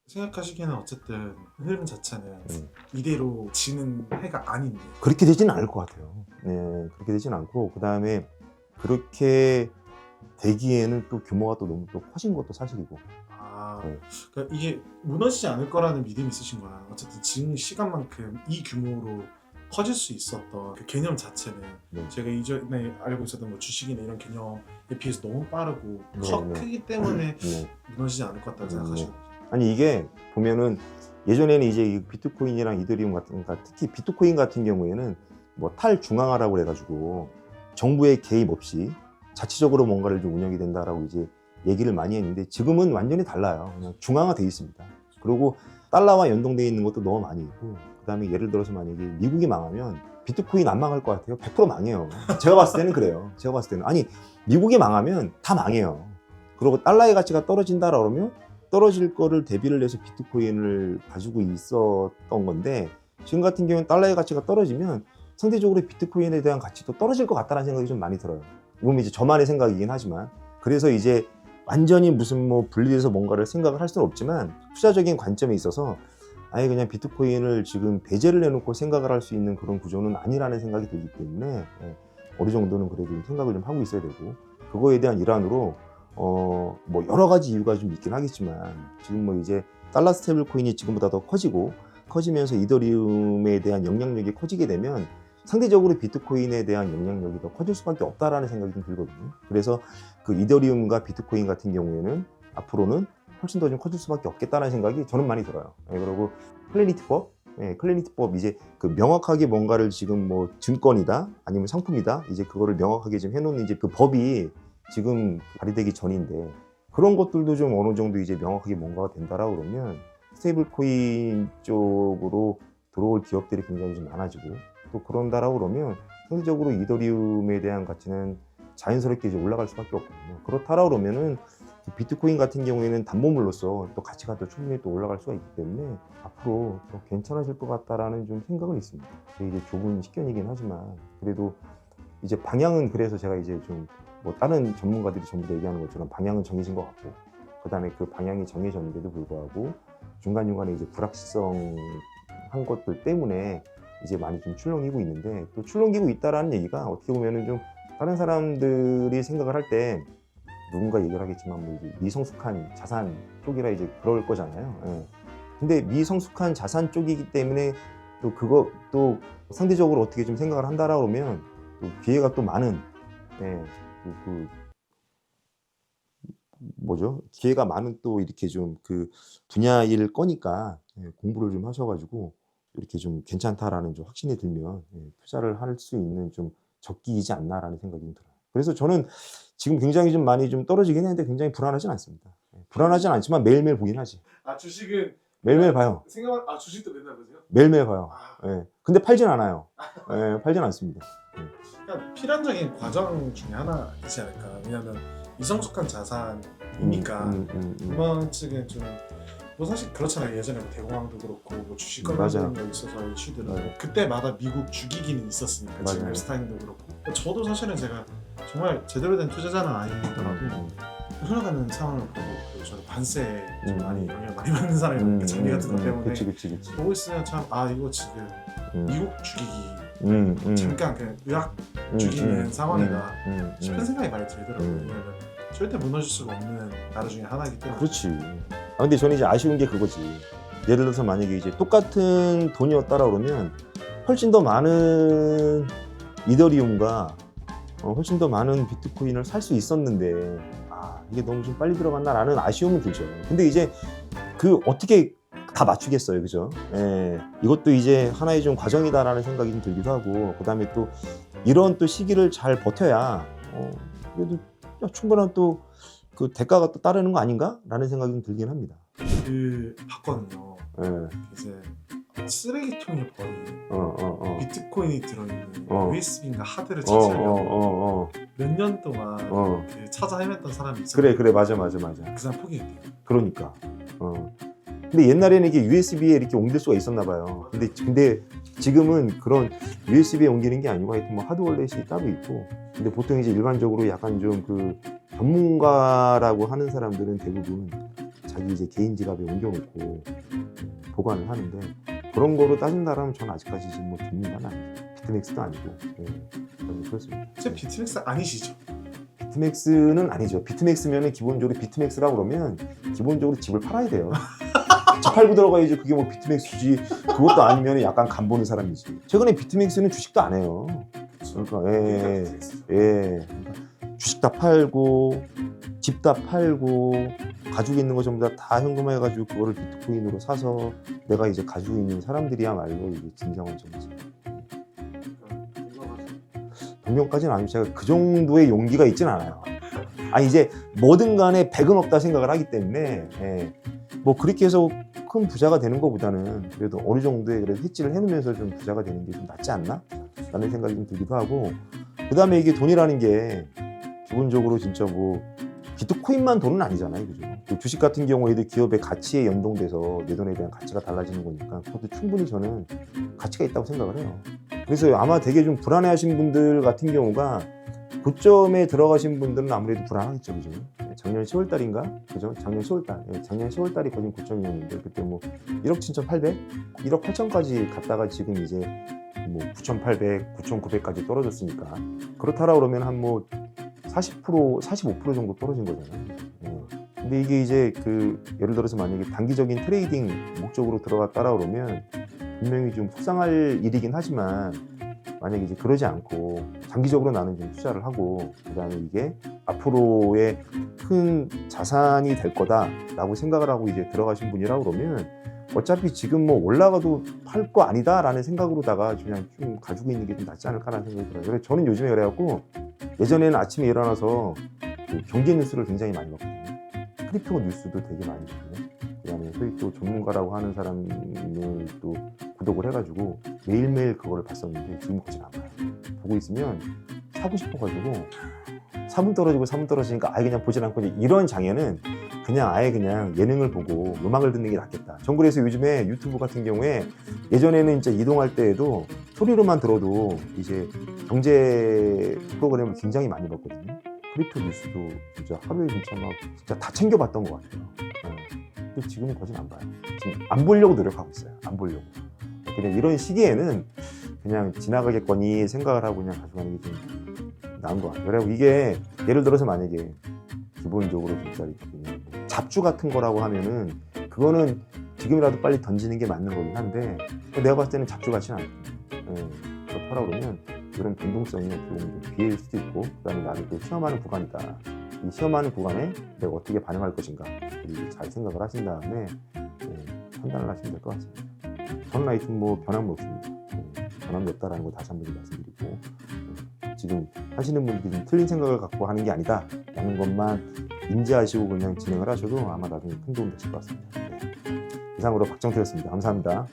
생각하시기에는 어쨌든 흐름 자체는 이대로 지는 해가 아닌데. 그렇게 되지는 않을 것 같아요. 네, 그렇게 되지는 않고, 그 다음에 그렇게 되기에는 또 규모가 또 너무 또 커진 것도 사실이고. 아, 네. 그러니까 이게 무너지지 않을 거라는 믿음이 있으신 거야. 어쨌든 지금 시간만큼 이 규모로 커질 수 있었던 그 개념 자체는 네. 제가 이전에 알고 있었던 뭐 주식이나 이런 개념에 비해서 너무 빠르고 네. 크기 때문에 네. 무너지지 않을 것 같다고 생각하시는 거죠. 아니, 이게 보면은 예전에는 이제 이 비트코인이랑 이더리움 같은, 그러니까 특히 비트코인 같은 경우에는 뭐 탈중앙화라고 해가지고 정부의 개입 없이 자체적으로 뭔가를 좀 운영이 된다라고 이제 얘기를 많이 했는데, 지금은 완전히 달라요. 그냥 중앙화돼 있습니다. 그리고 달러와 연동돼 있는 것도 너무 많이 있고, 그다음에 예를 들어서 만약에 미국이 망하면 비트코인 안 망할 것 같아요? 100% 망해요. 제가 봤을 때는 그래요. 제가 봤을 때는. 아니, 미국이 망하면 다 망해요. 그리고 달러의 가치가 떨어진다라 그러면 떨어질 거를 대비를 해서 비트코인을 가지고 있었던 건데, 지금 같은 경우는 달러의 가치가 떨어지면 상대적으로 비트코인에 대한 가치도 떨어질 것 같다는 생각이 좀 많이 들어요. 이건 이제 저만의 생각이긴 하지만, 그래서 이제 완전히 무슨 뭐 분리해서 뭔가를 생각을 할 수는 없지만, 투자적인 관점에 있어서 아예 그냥 비트코인을 지금 배제를 해놓고 생각을 할 수 있는 그런 구조는 아니라는 생각이 들기 때문에, 어느 정도는 그래도 생각을 좀 하고 있어야 되고, 그거에 대한 일환으로 뭐 여러 가지 이유가 좀 있긴 하겠지만, 지금 뭐 이제 달러 스테이블 코인이 지금보다 더 커지면서 이더리움에 대한 영향력이 커지게 되면 상대적으로 비트코인에 대한 영향력이 더 커질 수밖에 없다라는 생각이 좀 들거든요. 그래서 그 이더리움과 비트코인 같은 경우에는 앞으로는 훨씬 더 좀 커질 수밖에 없겠다는 생각이 저는 많이 들어요. 그리고 클래리티법 이제 그 명확하게 뭔가를 지금 뭐 증권이다 아니면 상품이다 이제 그거를 명확하게 좀 해놓는 이제 그 법이 지금 발의되기 전인데, 그런 것들도 좀 어느 정도 이제 명확하게 뭔가가 된다라고 그러면 스테이블 코인 쪽으로 들어올 기업들이 굉장히 좀 많아지고, 또 그런다라고 그러면 상대적으로 이더리움에 대한 가치는 자연스럽게 이제 올라갈 수밖에 없거든요. 그렇다라고 그러면은 비트코인 같은 경우에는 담보물로서 또 가치가 또 충분히 또 올라갈 수가 있기 때문에 앞으로 더 괜찮아질 것 같다라는 좀 생각은 있습니다. 이게 좁은 식견이긴 하지만, 그래도 이제 방향은, 그래서 제가 이제 좀 뭐 다른 전문가들이 전부 다 얘기하는 것처럼 방향은 정해진 것 같고, 그 다음에 그 방향이 정해졌는데도 불구하고 중간중간에 이제 불확실성한 것들 때문에 이제 많이 좀 출렁이고 있는데, 또 출렁이고 있다라는 얘기가 어떻게 보면은 좀 다른 사람들이 생각을 할 때 누군가 얘기를 하겠지만 뭐 이제 미성숙한 자산 쪽이라 이제 그럴 거잖아요. 예. 근데 미성숙한 자산 쪽이기 때문에 또 그거 또 상대적으로 어떻게 좀 생각을 한다라고 하면 또 기회가 또 많은, 예, 그 뭐죠? 기회가 많은 또 이렇게 좀 그 분야일 거니까, 공부를 좀 하셔가지고 이렇게 좀 괜찮다라는 좀 확신이 들면, 투자를 할 수 있는 좀 적기이지 않나라는 생각이 좀 들어요. 그래서 저는 지금 굉장히 좀 많이 좀 떨어지긴 했는데 굉장히 불안하진 않습니다. 불안하진 않지만 매일매일 보긴 하지. 아, 주식은 매일매일 봐요. 주식도 맨날 보세요? 매일매일 봐요. 아, 근데 팔진 않아요. 팔진 않습니다. 그러니까 필연적인 과정 중에 하나이지 않을까. 왜냐하면 미성숙한 자산이니까 이번 측은 좀 뭐 사실 그렇잖아요. 예전에 뭐 대공황도 그렇고 뭐 주식 관련된 거 있어서 이슈들은 맞아요. 그때마다 미국 죽이기는 있었으니까. 지금 맞아요. 앱스타인도 그렇고. 저도 사실은 제가 정말 제대로 된 투자자는 아니더라도 흘러가는 상황을 보고, 그리고 저는 관세에 좀 많이 영향을 많이 받는 사람이니까 장비 같은 것 때문에 그치. 보고 있으면 참 이거 지금 미국 죽이기 잠깐 그냥 의학 죽이는 상황이다 싶은 생각이 많이 들더라고요. 왜냐면 절대 무너질 수가 없는 나라 중에 하나이기 때문에. 그렇지. 근데 저는 이제 아쉬운 게 그거지. 예를 들어서 만약에 이제 똑같은 돈이었다라 그러면 훨씬 더 많은 이더리움과 훨씬 더 많은 비트코인을 살 수 있었는데, 이게 너무 좀 빨리 들어갔나라는 아쉬움은 들죠. 근데 이제 그 어떻게 다 맞추겠어요, 그죠? 이것도 이제 하나의 좀 과정이다라는 생각이 좀 들기도 하고, 그 다음에 또 이런 또 시기를 잘 버텨야 그래도 충분한 또 그 대가가 또 따르는 거 아닌가라는 생각이 좀 들긴 합니다. 봤거든요. 이제 쓰레기통에 버린 비트코인이 들어있는 USB인가 하드를 찾으려고 몇 년 동안 그 찾아 헤맸던 사람이 있어요. 그래, 맞아. 그 사람 포기했대요. 그러니까. 근데 옛날에는 이게 USB에 이렇게 옮길 수가 있었나 봐요. 근데 지금은 그런 USB에 옮기는 게 아니고 하여튼 뭐 하드월렛이 따로 있고, 근데 보통 이제 일반적으로 약간 좀 그 전문가라고 하는 사람들은 대부분 자기 이제 개인 지갑에 옮겨놓고 보관을 하는데 그런 거로 따진다면 저는 아직까지 지금 뭐 전문가는 아니죠. 비트맥스도 아니고 저는 그렇습니다. 제 비트맥스 아니시죠? 비트맥스는 아니죠. 비트맥스면은 기본적으로 비트맥스라고 그러면 기본적으로 집을 팔아야 돼요. 집 팔고 들어가야지 그게 뭐 비트맥스지. 그것도 아니면 약간 간 보는 사람이지. 최근에 비트맥스는 주식도 안 해요. 그러니까 그러니까 주식 다 팔고 집 다 팔고 가지고 있는 거 전부 다 현금화해가지고 그거를 비트코인으로 사서 내가 이제 가지고 있는 사람들이야말로 이게 진정한 정치. 동명까지는 아니고 제가 그 정도의 용기가 있진 않아요. 아니 이제 뭐든 간에 100은 없다 생각을 하기 때문에 뭐 그렇게 해서 큰 부자가 되는 것보다는 그래도 어느 정도의 그래도 해지를 해놓으면서 좀 부자가 되는 게 좀 낫지 않나? 라는 생각이 좀 들기도 하고 그 다음에 이게 돈이라는 게 기본적으로 진짜 뭐 비트코인만 돈은 아니잖아요. 그죠? 주식 같은 경우에도 기업의 가치에 연동돼서 내 돈에 대한 가치가 달라지는 거니까 그것도 충분히 저는 가치가 있다고 생각을 해요. 그래서 아마 되게 좀 불안해하신 분들 같은 경우가 고점에 들어가신 분들은 아무래도 불안하겠죠. 그죠? 작년 10월 달인가? 그죠? 작년 10월 달. 작년 10월 달이 거진 고점이었는데 그때 뭐 1억 7,800? 1억 8천까지 갔다가 지금 이제 뭐 9,800, 9,900까지 떨어졌으니까 그렇다라 그러면 한 뭐 40%, 45% 정도 떨어진 거잖아요. 근데 이게 이제 그 예를 들어서 만약에 단기적인 트레이딩 목적으로 들어갔다라 그러면 분명히 좀 속상할 일이긴 하지만 만약에 이제 그러지 않고 장기적으로 나는 좀 투자를 하고 그다음에 이게 앞으로의 큰 자산이 될 거다라고 생각을 하고 이제 들어가신 분이라 그러면 어차피 지금 뭐 올라가도 팔 거 아니다라는 생각으로다가 그냥 좀 가지고 있는 게 좀 낫지 않을까라는 생각이 들어요. 그래서 저는 요즘에 그래갖고 예전에는 아침에 일어나서 그 경제 뉴스를 굉장히 많이 봤거든요. 크립토 뉴스도 되게 많이 봤거든요. 그다음에 소위 또 전문가라고 하는 사람을 또 구독을 해가지고 매일매일 그거를 봤었는데 지금 그렇진 않아요. 보고 있으면 사고 싶어가지고 3분 떨어지고 3분 떨어지니까 아예 그냥 보질 않고 이런 장애는 그냥 아예 그냥 예능을 보고 음악을 듣는 게 낫겠다. 전 그래서 요즘에 유튜브 같은 경우에 예전에는 진짜 이동할 때에도 소리로만 들어도 이제 경제 프로그램을 굉장히 많이 봤거든요. 크립토 뉴스도 진짜 하루에 진짜 다 챙겨봤던 것 같아요. 근데 지금은 거진 안 봐요. 지금 안 보려고 노력하고 있어요. 안 보려고. 그냥 이런 시기에는 그냥 지나가겠거니 생각을 하고 그냥 가져가는 게 좀 나은 것 같아요. 그리고 이게 예를 들어서 만약에 기본적으로 진짜 이렇게 잡주 같은 거라고 하면은 그거는 지금이라도 빨리 던지는 게 맞는 거긴 한데 내가 봤을 때는 잡주 같지는 않거든요. 그렇다고 그러면 이런 변동성이 조금 비일 수도 있고 그다음에 나는 또 시험하는 구간이다. 이 시험하는 구간에 내가 어떻게 반응할 것인가 잘 생각을 하신 다음에 판단을 하시면 될 것 같습니다. 저는 하여튼 뭐 변함이 없습니다. 변함이 없다라는 거 다시 한 번 말씀드리고 지금 하시는 분들이 좀 틀린 생각을 갖고 하는 게 아니다 라는 것만 인지하시고 그냥 진행을 하셔도 아마 나중에 큰 도움 되실 것 같습니다. 이상으로 박정태였습니다. 감사합니다.